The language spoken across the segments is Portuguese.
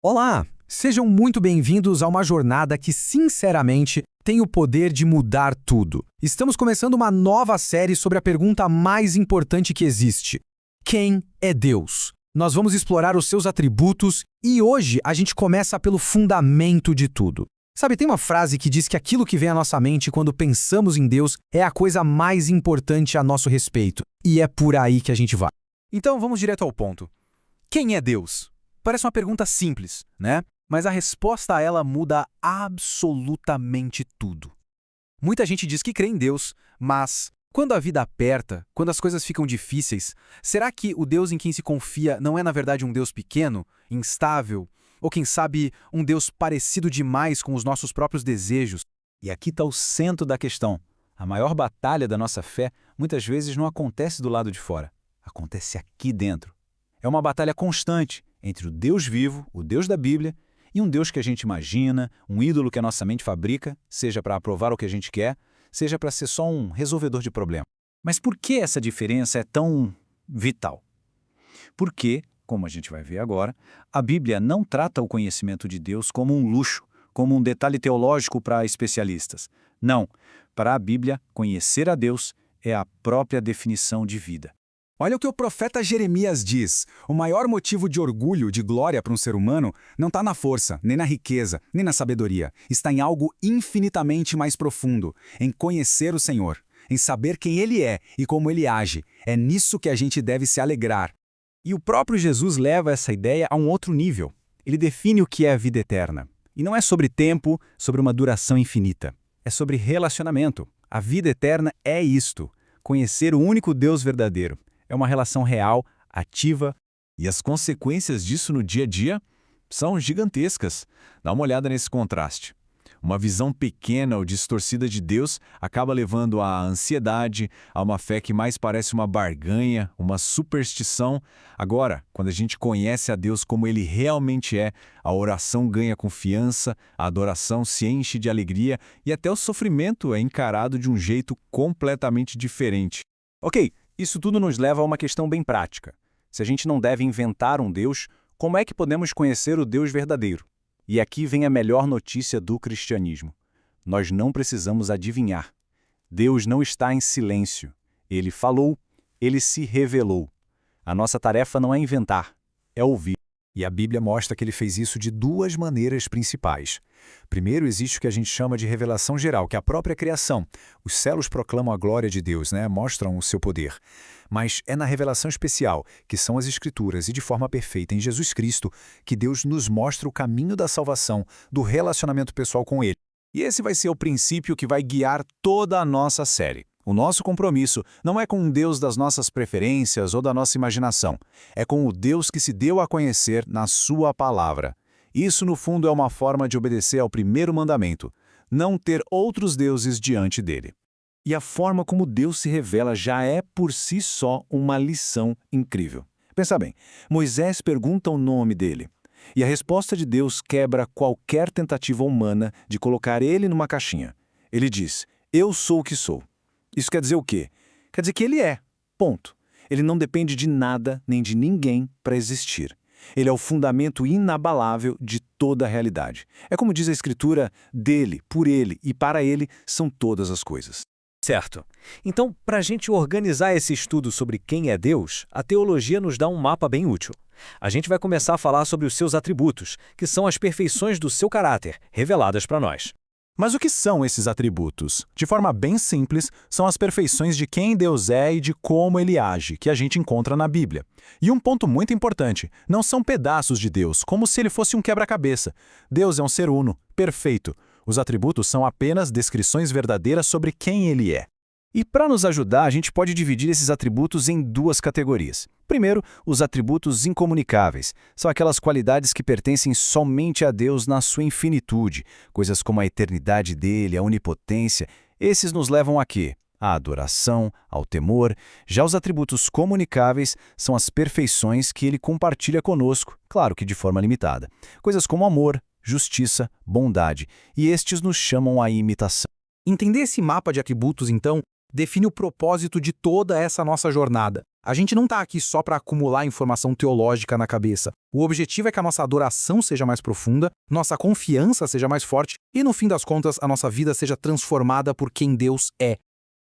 Olá! Sejam muito bem-vindos a uma jornada que, sinceramente, tem o poder de mudar tudo. Estamos começando uma nova série sobre a pergunta mais importante que existe: quem é Deus? Nós vamos explorar os seus atributos e hoje a gente começa pelo fundamento de tudo. Sabe, tem uma frase que diz que aquilo que vem à nossa mente quando pensamos em Deus é a coisa mais importante a nosso respeito. E é por aí que a gente vai. Então vamos direto ao ponto. Quem é Deus? Parece uma pergunta simples, né? Mas a resposta a ela muda absolutamente tudo. Muita gente diz que crê em Deus, mas quando a vida aperta, quando as coisas ficam difíceis, será que o Deus em quem se confia não é na verdade um Deus pequeno, instável, ou quem sabe um Deus parecido demais com os nossos próprios desejos? E aqui está o centro da questão. A maior batalha da nossa fé muitas vezes não acontece do lado de fora, acontece aqui dentro. É uma batalha constante entre o Deus vivo, o Deus da Bíblia, e um Deus que a gente imagina, um ídolo que a nossa mente fabrica, seja para aprovar o que a gente quer, seja para ser só um resolvedor de problema. Mas por que essa diferença é tão vital? Porque, como a gente vai ver agora, a Bíblia não trata o conhecimento de Deus como um luxo, como um detalhe teológico para especialistas. Não, para a Bíblia, conhecer a Deus é a própria definição de vida. Olha o que o profeta Jeremias diz. O maior motivo de orgulho, de glória para um ser humano, não está na força, nem na riqueza, nem na sabedoria. Está em algo infinitamente mais profundo, em conhecer o Senhor, em saber quem Ele é e como Ele age. É nisso que a gente deve se alegrar. E o próprio Jesus leva essa ideia a um outro nível. Ele define o que é a vida eterna. E não é sobre tempo, sobre uma duração infinita. É sobre relacionamento. A vida eterna é isto: conhecer o único Deus verdadeiro. É uma relação real, ativa. E as consequências disso no dia a dia são gigantescas. Dá uma olhada nesse contraste. Uma visão pequena ou distorcida de Deus acaba levando à ansiedade, a uma fé que mais parece uma barganha, uma superstição. Agora, quando a gente conhece a Deus como Ele realmente é, a oração ganha confiança, a adoração se enche de alegria e até o sofrimento é encarado de um jeito completamente diferente. Ok, isso tudo nos leva a uma questão bem prática. Se a gente não deve inventar um Deus, como é que podemos conhecer o Deus verdadeiro? E aqui vem a melhor notícia do cristianismo. Nós não precisamos adivinhar. Deus não está em silêncio. Ele falou, Ele se revelou. A nossa tarefa não é inventar, é ouvir. E a Bíblia mostra que ele fez isso de duas maneiras principais. Primeiro, existe o que a gente chama de revelação geral, que é a própria criação. Os céus proclamam a glória de Deus, mostram o seu poder. Mas é na revelação especial, que são as Escrituras, e de forma perfeita em Jesus Cristo, que Deus nos mostra o caminho da salvação, do relacionamento pessoal com Ele. E esse vai ser o princípio que vai guiar toda a nossa série. O nosso compromisso não é com um Deus das nossas preferências ou da nossa imaginação. É com o Deus que se deu a conhecer na sua palavra. Isso, no fundo, é uma forma de obedecer ao primeiro mandamento: não ter outros deuses diante dele. E a forma como Deus se revela já é, por si só, uma lição incrível. Pensa bem, Moisés pergunta o nome dele. E a resposta de Deus quebra qualquer tentativa humana de colocar ele numa caixinha. Ele diz: eu sou o que sou. Isso quer dizer o quê? Quer dizer que ele é. Ponto. Ele não depende de nada nem de ninguém para existir. Ele é o fundamento inabalável de toda a realidade. É como diz a Escritura: dele, por ele e para ele são todas as coisas. Certo. Então, para a gente organizar esse estudo sobre quem é Deus, a teologia nos dá um mapa bem útil. A gente vai começar a falar sobre os seus atributos, que são as perfeições do seu caráter, reveladas para nós. Mas o que são esses atributos? De forma bem simples, são as perfeições de quem Deus é e de como Ele age, que a gente encontra na Bíblia. E um ponto muito importante: não são pedaços de Deus, como se ele fosse um quebra-cabeça. Deus é um ser uno, perfeito. Os atributos são apenas descrições verdadeiras sobre quem Ele é. E para nos ajudar, a gente pode dividir esses atributos em duas categorias. Primeiro, os atributos incomunicáveis. São aquelas qualidades que pertencem somente a Deus na sua infinitude, coisas como a eternidade dele, a onipotência. Esses nos levam a quê? À adoração, ao temor. Já os atributos comunicáveis são as perfeições que ele compartilha conosco, claro que de forma limitada. Coisas como amor, justiça, bondade. E estes nos chamam à imitação. Entender esse mapa de atributos, então, define o propósito de toda essa nossa jornada. A gente não está aqui só para acumular informação teológica na cabeça. O objetivo é que a nossa adoração seja mais profunda, nossa confiança seja mais forte e, no fim das contas, a nossa vida seja transformada por quem Deus é.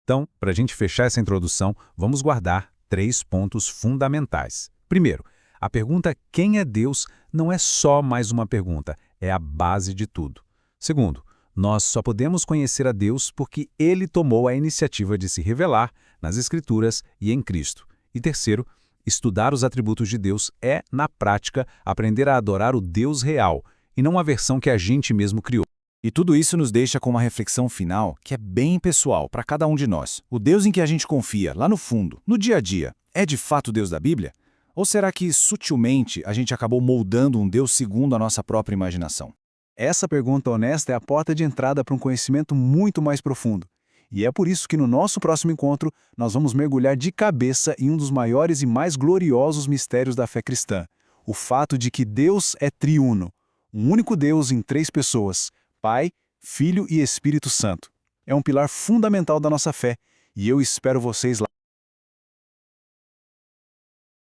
Então, para a gente fechar essa introdução, vamos guardar 3 pontos fundamentais. Primeiro, a pergunta quem é Deus não é só mais uma pergunta, é a base de tudo. Segundo, nós só podemos conhecer a Deus porque Ele tomou a iniciativa de se revelar nas Escrituras e em Cristo. E terceiro, estudar os atributos de Deus é, na prática, aprender a adorar o Deus real, e não a versão que a gente mesmo criou. E tudo isso nos deixa com uma reflexão final que é bem pessoal para cada um de nós. O Deus em que a gente confia, lá no fundo, no dia a dia, é de fato o Deus da Bíblia? Ou será que, sutilmente, a gente acabou moldando um Deus segundo a nossa própria imaginação? Essa pergunta honesta é a porta de entrada para um conhecimento muito mais profundo. E é por isso que no nosso próximo encontro nós vamos mergulhar de cabeça em um dos maiores e mais gloriosos mistérios da fé cristã, o fato de que Deus é triuno, um único Deus em 3 pessoas, Pai, Filho e Espírito Santo. É um pilar fundamental da nossa fé, e eu espero vocês lá.